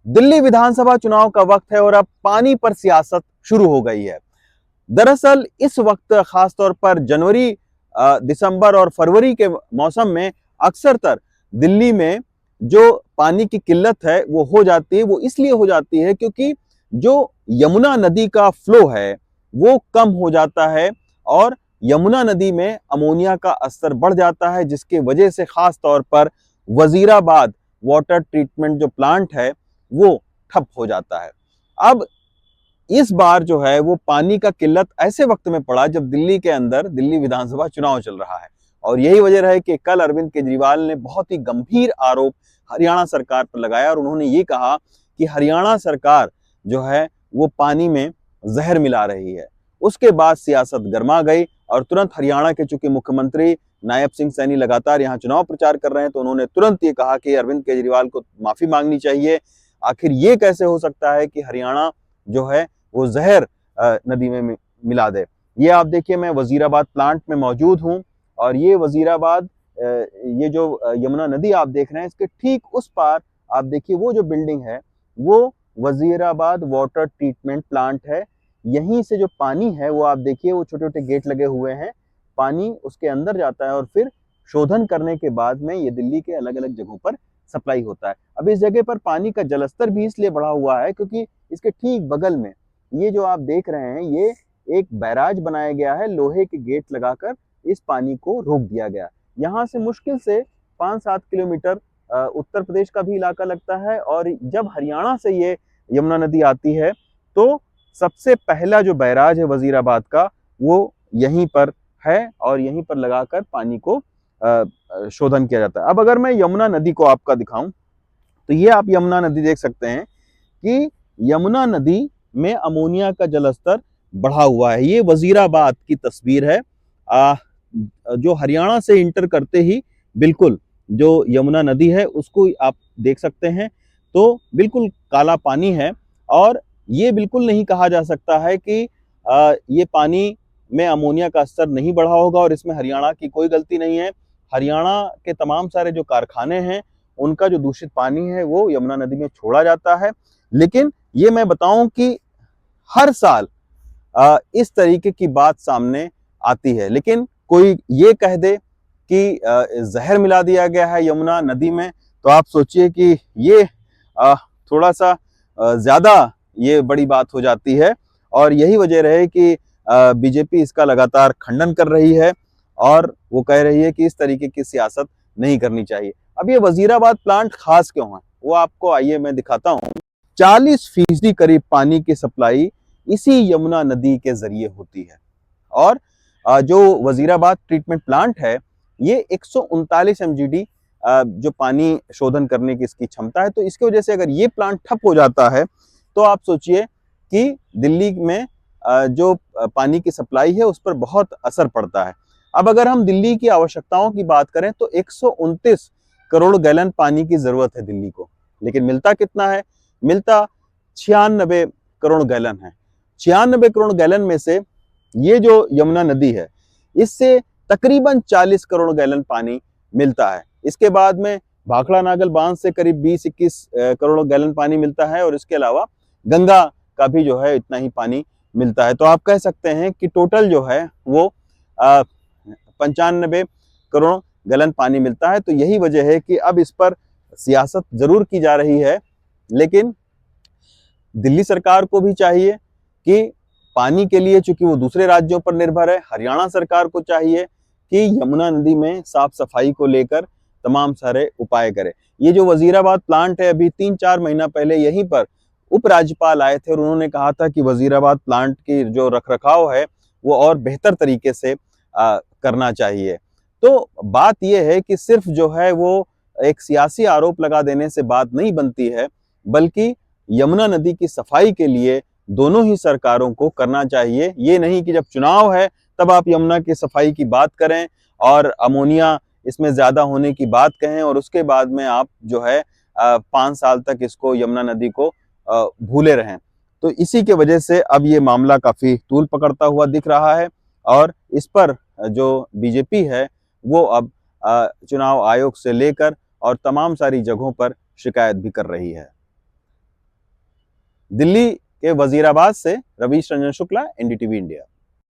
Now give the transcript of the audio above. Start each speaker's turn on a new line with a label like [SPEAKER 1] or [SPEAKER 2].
[SPEAKER 1] दिल्ली विधानसभा चुनाव का वक्त है और अब पानी पर सियासत शुरू हो गई है। दरअसल इस वक्त खासतौर पर जनवरी, दिसंबर और फरवरी के मौसम में अक्सरतर दिल्ली में जो पानी की किल्लत है वो हो जाती है। वो इसलिए हो जाती है क्योंकि जो यमुना नदी का फ्लो है वो कम हो जाता है और यमुना नदी में अमोनिया का स्तर बढ़ जाता है, जिसके वजह से खास तौर पर वजीराबाद वाटर ट्रीटमेंट जो प्लांट है वो ठप हो जाता है। अब इस बार जो है वो पानी का किल्लत ऐसे वक्त में पड़ा जब दिल्ली के अंदर दिल्ली विधानसभा चुनाव चल रहा है। और यही वजह है कि कल अरविंद केजरीवाल ने बहुत ही गंभीर आरोप हरियाणा सरकार पर लगाया और उन्होंने ये कहा कि हरियाणा सरकार जो है वो पानी में जहर मिला रही है। उसके बाद सियासत गर्मा गई और तुरंत हरियाणा के चूंकि मुख्यमंत्री नायब सिंह सैनी लगातार यहाँ चुनाव प्रचार कर रहे हैं, तो उन्होंने तुरंत ये कहा कि अरविंद केजरीवाल को माफी मांगनी चाहिए। आखिर ये कैसे हो सकता है कि हरियाणा जो है वो जहर नदी में मिला दे। ये आप देखिए, मैं वजीराबाद प्लांट में मौजूद हूँ और ये वजीराबाद, ये जो यमुना नदी आप देख रहे हैं इसके ठीक उस पार आप देखिए वो जो बिल्डिंग है वो वजीराबाद वाटर ट्रीटमेंट प्लांट है। यहीं से जो पानी है वो आप देखिए वो छोटे छोटे गेट लगे हुए हैं, पानी उसके अंदर जाता है और फिर शोधन करने के बाद में ये दिल्ली के अलग अलग जगहों पर सप्लाई होता है। अब इस जगह पर पानी का जलस्तर भी इसलिए बढ़ा हुआ है क्योंकि इसके ठीक बगल में ये जो आप देख रहे हैं ये एक बैराज बनाया गया है, लोहे के गेट लगाकर इस पानी को रोक दिया गया। यहाँ से मुश्किल से 5-7 किलोमीटर उत्तर प्रदेश का भी इलाका लगता है और जब हरियाणा से ये यमुना नदी आती है तो सबसे पहला जो बैराज है वजीराबाद का वो यहीं पर है और यहीं पर लगाकर पानी को शोधन किया जाता है। अब अगर मैं यमुना नदी को आपका दिखाऊं तो ये आप यमुना नदी देख सकते हैं कि यमुना नदी में अमोनिया का जलस्तर बढ़ा हुआ है। ये वजीराबाद की तस्वीर है, जो हरियाणा से इंटर करते ही बिल्कुल जो यमुना नदी है उसको आप देख सकते हैं। तो बिल्कुल काला पानी है और ये बिल्कुल नहीं कहा जा सकता है कि ये पानी में अमोनिया का स्तर नहीं बढ़ा होगा और इसमें हरियाणा की कोई गलती नहीं है। हरियाणा के तमाम सारे जो कारखाने हैं उनका जो दूषित पानी है वो यमुना नदी में छोड़ा जाता है। लेकिन ये मैं बताऊं कि हर साल इस तरीके की बात सामने आती है, लेकिन कोई ये कह दे कि जहर मिला दिया गया है यमुना नदी में, तो आप सोचिए कि ये थोड़ा सा ज्यादा ये बड़ी बात हो जाती है। और यही वजह रहे कि बीजेपी इसका लगातार खंडन कर रही है और वो कह रही है कि इस तरीके की सियासत नहीं करनी चाहिए। अब ये वजीराबाद प्लांट खास क्यों है वो आपको आइए मैं दिखाता हूँ। 40% करीब पानी की सप्लाई इसी यमुना नदी के जरिए होती है और जो वजीराबाद ट्रीटमेंट प्लांट है ये 139 MGD जो पानी शोधन करने की इसकी क्षमता है। तो इसकी वजह से अगर ये प्लांट ठप हो जाता है तो आप सोचिए कि दिल्ली में जो पानी की सप्लाई है उस पर बहुत असर पड़ता है। अब अगर हम दिल्ली की आवश्यकताओं की बात करें तो 129 करोड़ गैलन पानी की जरूरत है दिल्ली को, लेकिन मिलता कितना है? मिलता 96 करोड़ गैलन है। 96 करोड़ गैलन में से ये जो यमुना नदी है इससे तकरीबन 40 करोड़ गैलन पानी मिलता है। इसके बाद में भाखड़ा नागल बांध से करीब 20-21 करोड़ गैलन पानी मिलता है और इसके अलावा गंगा का भी जो है इतना ही पानी मिलता है। तो आप कह सकते हैं कि टोटल जो है वो 95 करोड़ गैलन पानी मिलता है। तो यही वजह है कि अब इस पर सियासत जरूर की जा रही है, लेकिन दिल्ली सरकार को भी चाहिए कि पानी के लिए, चूंकि वो दूसरे राज्यों पर निर्भर है, हरियाणा सरकार को चाहिए कि यमुना नदी में साफ सफाई को लेकर तमाम सारे उपाय करे। ये जो वजीराबाद प्लांट है अभी 3-4 महीना पहले यहीं पर उपराज्यपाल आए थे और उन्होंने कहा था कि वजीराबाद प्लांट की जो रखरखाव है वो और बेहतर तरीके से करना चाहिए। तो बात यह है कि सिर्फ जो है वो एक सियासी आरोप लगा देने से बात नहीं बनती है, बल्कि यमुना नदी की सफाई के लिए दोनों ही सरकारों को करना चाहिए। ये नहीं कि जब चुनाव है तब आप यमुना की सफाई की बात करें और अमोनिया इसमें ज्यादा होने की बात कहें और उसके बाद में आप जो है 5 साल तक इसको यमुना नदी को भूले रहें। तो इसी के वजह से अब ये मामला काफी तूल पकड़ता हुआ दिख रहा है और इस पर जो बीजेपी है वो अब चुनाव आयोग से लेकर और तमाम सारी जगहों पर शिकायत भी कर रही है। दिल्ली के वजीराबाद से रवीश रंजन शुक्ला, एनडीटीवी इंडिया।